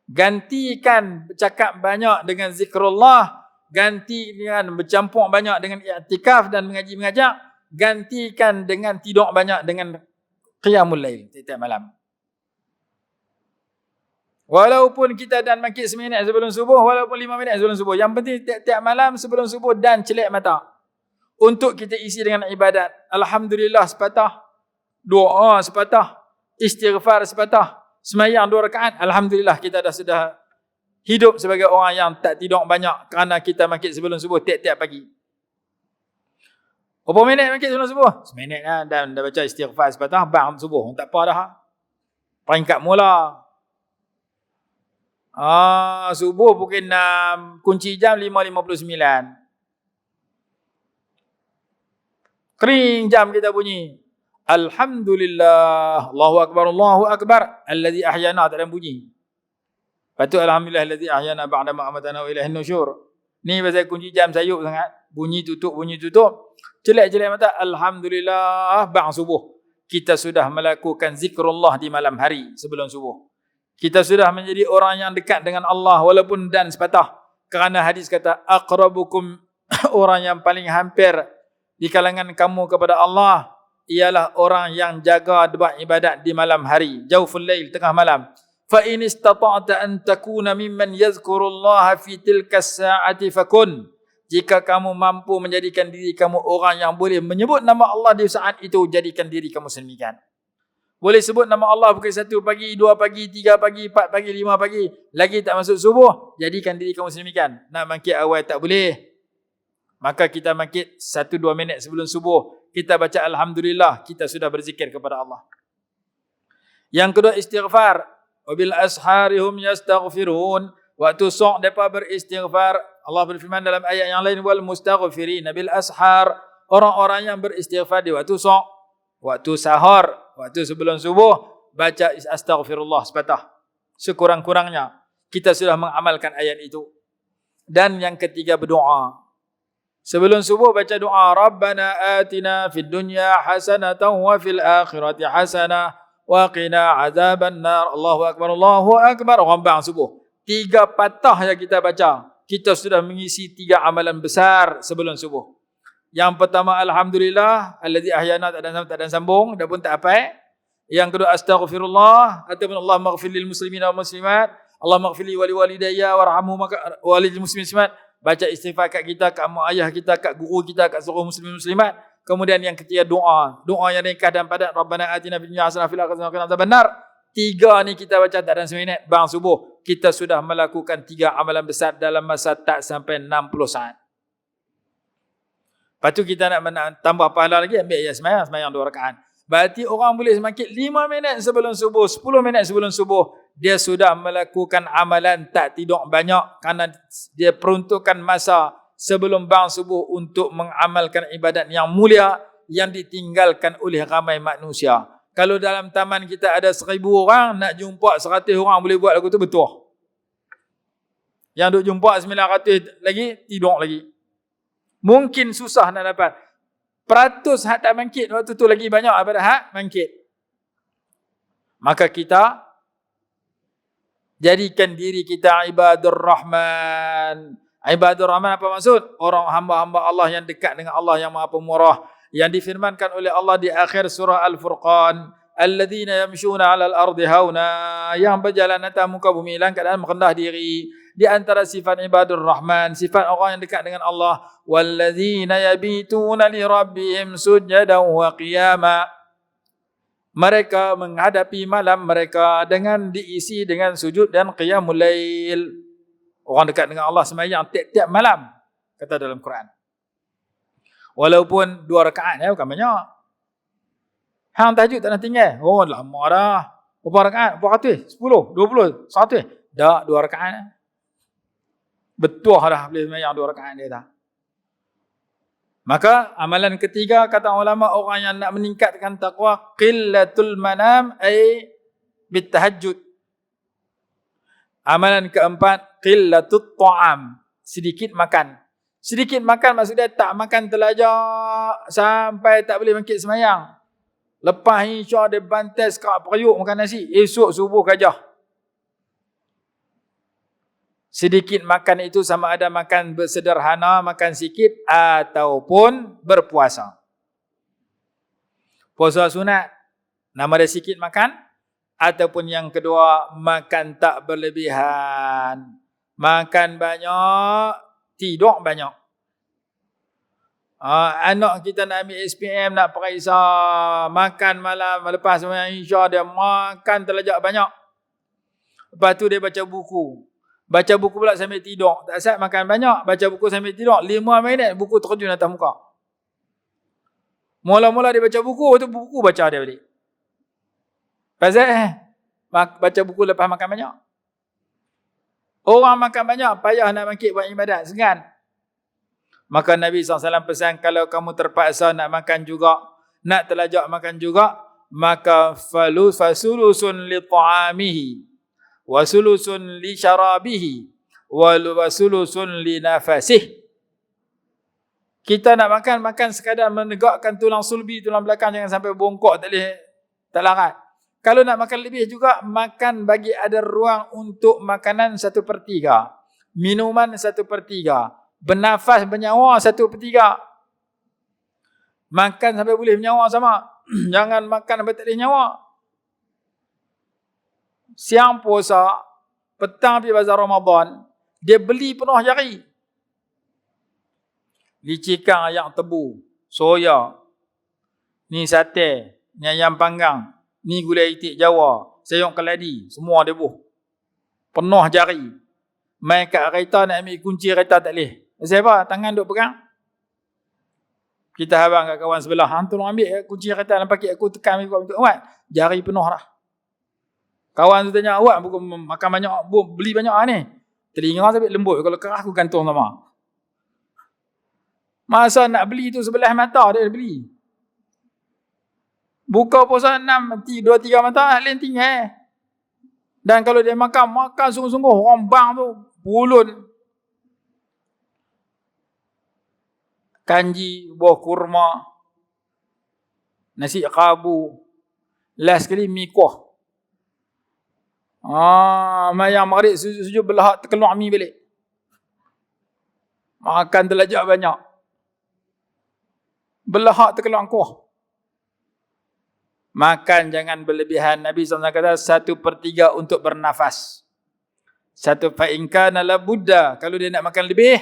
Gantikan bercakap banyak dengan zikrullah, ganti dengan bercampur banyak dengan i'tikaf dan mengaji mengajar, gantikan dengan tidur banyak dengan qiyamul lail tiap malam. Walaupun kita dan bangkit seminit sebelum subuh, walaupun 5 minit sebelum subuh. Yang penting tiap-tiap malam sebelum subuh dan celik mata. Untuk kita isi dengan ibadat. Alhamdulillah sepatah. Doa sepatah. Istighfar sepatah. Semayang 2 rakaat. Alhamdulillah kita sudah hidup sebagai orang yang tak tidur banyak kerana kita bangkit sebelum subuh tiap-tiap pagi. Berapa minit bangkit sebelum subuh? Seminit lah. Dan dah baca istighfar sepatah. Bang subuh. Tak apa dah. Peringkat mula. Subuh pukul 6, kunci jam 5.59. Kering jam kita bunyi. Alhamdulillah, Allahu Akbar, alladhi ahyana, tak ada bunyi. Lepas tu Alhamdulillah, alladhi ahyana ba'da ma amatana wa ilahin nusyur. Ni pasal kunci jam sayup sangat. Bunyi tutup. Celak-celak mata. Alhamdulillah, bang subuh. Kita sudah melakukan zikrullah di malam hari sebelum subuh. Kita sudah menjadi orang yang dekat dengan Allah walaupun dan sepatah. Kerana hadis kata, aqrabukum, orang yang paling hampir di kalangan kamu kepada Allah ialah orang yang jaga buat ibadat di malam hari, jauful lail, tengah malam. Fa in istata'ta an takuna mimman yadhkurullaha fi tilka as-sa'ati fakun. Jika kamu mampu menjadikan diri kamu orang yang boleh menyebut nama Allah di saat itu, jadikan diri kamu sedemikian. Boleh sebut nama Allah pukul 1 pagi, 2 pagi, 3 pagi, 4 pagi, 5 pagi, lagi tak masuk subuh, jadikan diri kamu sedemikian. Nak bangkit awal tak boleh. Maka kita bangkit 1-2 minit sebelum subuh, kita baca Alhamdulillah, kita sudah berzikir kepada Allah. Yang kedua, istighfar. Wabil asharihum yastaghfirun. Waktu sok mereka beristighfar. Allah berfirman dalam ayat yang lain, wal mustaghfirin bil ashar. Orang-orang yang beristighfar di waktu sok, waktu sahur, waktu sebelum subuh, baca astaghfirullah sepatah. Sekurang-kurangnya kita sudah mengamalkan ayat itu. Dan yang ketiga, berdoa. Sebelum subuh baca doa, Rabbana atina fid dunya hasanatan wa fil akhirati hasanah wa qina azaban nar. Allahu akbar, Allahu akbar. Rambang subuh. 3 patah yang kita baca, kita sudah mengisi 3 amalan besar sebelum subuh. Yang pertama, Alhamdulillah allazi ahyana, tak ada sambung, dah pun tak apa. Yang kedua, astaghfirullah, ataupun Allah maghfir lil muslimin wal muslimat, Allah maghfir li wa li walidayya warhamhum wa lil muslimin muslimat. Baca istighfar kat kita, kat mak ayah kita, kat guru kita, kat seluruh muslimin muslimat. Kemudian yang ketiga, doa. Doa yang ringkas dan padat. Rabbana atina fid dunya hasanah fil akhirati hasanah wa qina adzabannar. 3 ni kita baca tak ada seminit, bang subuh. Kita sudah melakukan 3 amalan besar dalam masa tak sampai 60 saat. Lepas tu kita nak tambah pahala lagi, ambil ayat semayang 2 rakaat. Berarti orang boleh semakin 5 minit sebelum subuh, 10 minit sebelum subuh, dia sudah melakukan amalan tak tidur banyak, kerana dia peruntukkan masa sebelum bang subuh untuk mengamalkan ibadat yang mulia yang ditinggalkan oleh ramai manusia. Kalau dalam taman kita ada 1000 orang, nak jumpa 100 orang boleh buat lagu tu, betul. Yang duk jumpa 900 lagi, tidur lagi. Mungkin susah nak dapat. Peratus hak tak bangkit, waktu tu lagi banyak daripada hak bangkit. Maka kita jadikan diri kita ibadur rahman. Ibadur rahman apa maksud? Orang hamba-hamba Allah yang dekat dengan Allah yang Maha Pemurah, yang difirmankan oleh Allah di akhir surah Al-Furqan, alladzina yamshuna 'alal ardi hauna, yang berjalan atas muka bumi dalam keadaan merendah diri. Di antara sifat ibadur rahman, sifat orang yang dekat dengan Allah, walladzina yabituna li rabbihim sujadan wa qiyama. Mereka menghadapi malam mereka dengan diisi dengan sujud dan qiyamul lail. Orang dekat dengan Allah sembahyang tiap-tiap malam, kata dalam Quran. Walaupun 2 rakaat bukan banyak. Hang tahajud tak nak tinggal. Oh, lama dah. Berapa rakaat? Berapa ratus? 10, 20, 100. Dah 2 rakaat. Betul dah boleh sembahyang 2 rakaat dia dah. Maka amalan ketiga, kata ulama, orang yang nak meningkatkan taqwa, qillatul manam ay bitahajjud. Amalan keempat, qillatut ta'am, sedikit makan. Sedikit makan maksudnya tak makan terlajak sampai tak boleh bangkit sembahyang. Lepas insya dia bantai sekerak periuk makan nasi, esok subuh kajah. Sedikit makan itu sama ada makan bersederhana, makan sikit, ataupun berpuasa. Puasa sunat, nama dia sikit makan. Ataupun yang kedua, makan tak berlebihan. Makan banyak, tidur banyak. Anak kita nak ambil SPM, nak periksa, makan malam, lepas sembahyang insya dia makan terlajak banyak. Lepas tu dia baca buku. Baca buku pula sambil tidur. Tak siap makan banyak, baca buku sambil tidur. 5 minit buku terjun atas muka. Mula-mula dia baca buku, tu buku baca dia balik. Pasal baca buku lepas makan banyak. Orang makan banyak, payah nak bangkit buat ibadat, segan. Maka Nabi SAW pesan, kalau kamu terpaksa nak makan juga, nak terlajak makan juga, maka fasulusun li ta'amihi wa sulusun li syarabihi wa sulusun li nafasih. Kita nak makan sekadar menegakkan tulang sulbi, tulang belakang jangan sampai bongkok, tak larat. Kalau nak makan lebih juga, makan bagi ada ruang untuk makanan 1/3, minuman 1/3, bernafas bernyawa 1/3. Makan sampai boleh bernyawa sama. Jangan makan sampai tak boleh nyawa. Siang puasa, petang pergi bazar Ramadan, dia beli penuh jari. Licikang ayam tebu, soya, ni sate, ni ayam panggang, ni gulai itik Jawa, sayur keladi, semua dia buh. Penuh jari. Main kat kereta nak ambil kunci kereta tak boleh. Pasal apa? Tangan duk pegang. Kita habang kat kawan sebelah, hang tolong ambil kunci kereta dan pakai aku tekan ambil untuk awak. Jari penuh dah. Kawan tu tanya, awak bukan makan banyak, beli banyak ni. Telinga sampai lembut, kalau keras aku gantung sama. Masa nak beli tu sebelah mata dia beli. Buka puasa 2-3 mata, lain tinggal. Dan kalau dia makan sungguh-sungguh, orang bang tu, pulun. Kanji, buah kurma, nasi kabu, last sekali mi kuah. Mayang maghrib sujud belahak terkeluar mi balik. Makan terlajak banyak. Belahak terkeluar kuah. Makan jangan berlebihan. Nabi SAW kata 1/3 untuk bernafas. Satu fa'inka nala buddha. Kalau dia nak makan lebih,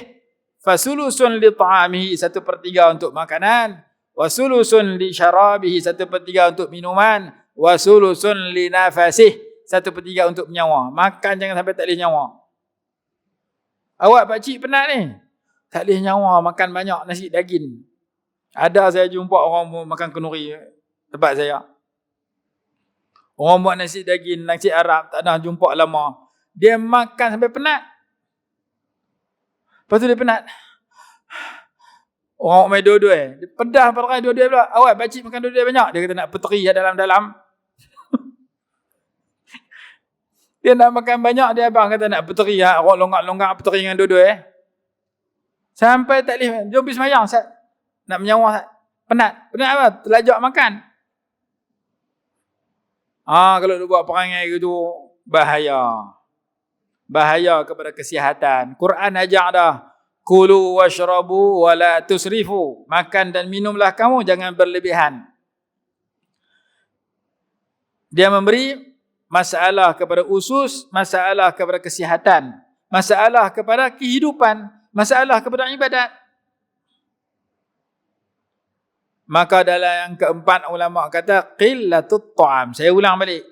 fasulusun li ta'amihi 1/3 untuk makanan. Wasulusun li syarabihi 1/3 untuk minuman. Wasulusun li nafasih 1/3 untuk nyawa. Makan jangan sampai tak boleh nyawa. Awak pakcik penat ni, tak boleh nyawa makan banyak nasi daging. Ada saya jumpa orang makan kenduri tempat saya. Orang buat nasi daging, nasi Arab, tak ada jumpa lama. Dia makan sampai penat. Lepas tu dia penat. Orang main dua-dua. Dia pedah perai dua-dua pula. Awak pakcik makan dua-dua banyak. Dia kata nak peteri dalam-dalam. Dia nak makan banyak, dia abang kata nak peteri. Orang longgak-longgak peteri dengan dua-dua. Sampai tak boleh. Jom pergi semayang. Nak menyawa. Penat. Penat apa? Terlajak makan. Kalau dia buat perangai gitu, bahaya. Bahaya kepada kesihatan. Quran ajak dah. Kulu washrabu wala tusrifu. Makan dan minumlah kamu, jangan berlebihan. Dia memberi masalah kepada usus, masalah kepada kesihatan, masalah kepada kehidupan, masalah kepada ibadat. Maka dalam yang keempat ulama kata qillatut ta'am. Saya ulang balik.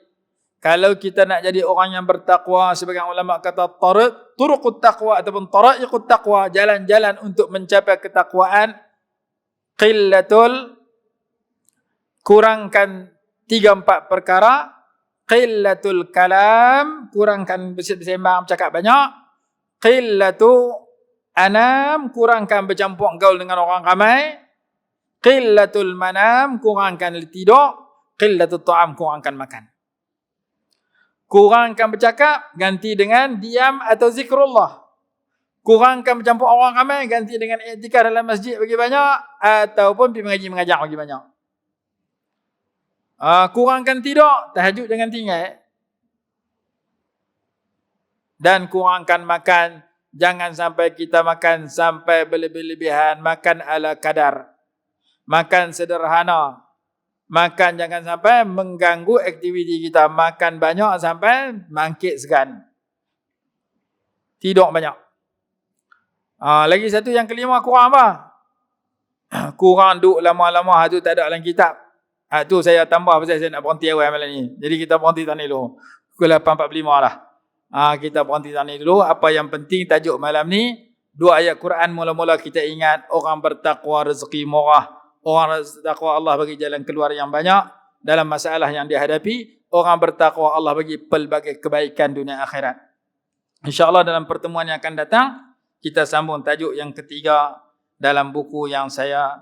Kalau kita nak jadi orang yang bertakwa, sebagian ulama kata turuqut taqwa ataupun taraiqut taqwa, jalan-jalan untuk mencapai ketakwaan, qillatul, kurangkan 3-4 perkara. Qillatul kalam, kurangkan bersembang bercakap banyak. Qillatu anam, kurangkan bercampur gaul dengan orang ramai. Qillatul manam, kurangkan tidur. Qillatul ta'am, kurangkan makan. Kurangkan bercakap, ganti dengan diam atau zikrullah. Kurangkan bercampur orang ramai, ganti dengan i'tikaf dalam masjid bagi banyak, ataupun pergi mengaji mengajar bagi banyak. Kurangkan tidur, tahajud jangan tinggal. Dan kurangkan makan, jangan sampai kita makan sampai berlebih-lebihan, makan ala kadar. Makan sederhana. Makan jangan sampai mengganggu aktiviti kita. Makan banyak sampai mangkit segan. Tidur banyak. Lagi satu yang kelima, kurang apa? Kurang duduk lama-lama. Itu tak ada dalam kitab. Tu saya tambah pasal saya nak berhenti awal malam ni. Jadi kita berhenti tani dulu. Pukul 8.45 lah. Kita berhenti tani dulu. Apa yang penting tajuk malam ni, 2 ayat Quran mula-mula kita ingat. Orang bertakwa rezeki murah. Orang bertakwa Allah bagi jalan keluar yang banyak dalam masalah yang dihadapi. Orang bertakwa Allah bagi pelbagai kebaikan dunia akhirat. InsyaAllah dalam pertemuan yang akan datang, kita sambung tajuk yang ketiga dalam buku yang saya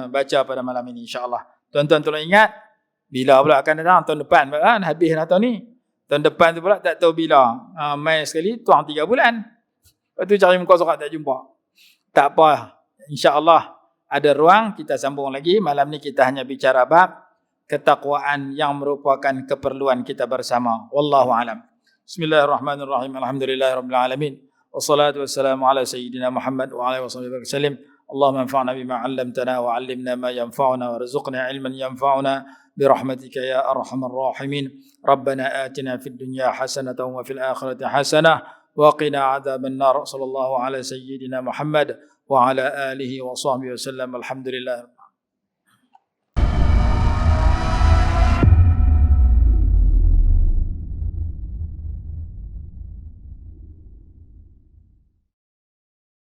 baca pada malam ini, insyaAllah. Tuan-tuan tolong ingat, bila pula akan datang? Tahun depan habis dah tahun ni. Tahun depan tu pula tak tahu bila. Mai sekali, tuang 3 bulan. Lepas tu cari muka surat tak jumpa. Tak apa, insya-Allah ada ruang kita sambung lagi. Malam ni kita hanya bicara bab ketakwaan yang merupakan keperluan kita bersama. Wallahu alam. Bismillahirrahmanirrahim. Alhamdulillahirabbil alamin. Wassalatu wassalamu ala sayyidina Muhammad wa ala alihi wasallam. Allahumma anfa'na bima 'allamtana wa 'allimna ma yanfa'una warzuqna 'ilman yanfa'una برحمتك يا أرحم الراحمين. ربنا آتنا في الدنيا حسنة وفي الآخرة حسنة وقنا عذاب النار. صلى الله على سيدنا محمد وعلى آله وصحبه وسلم. الحمد لله.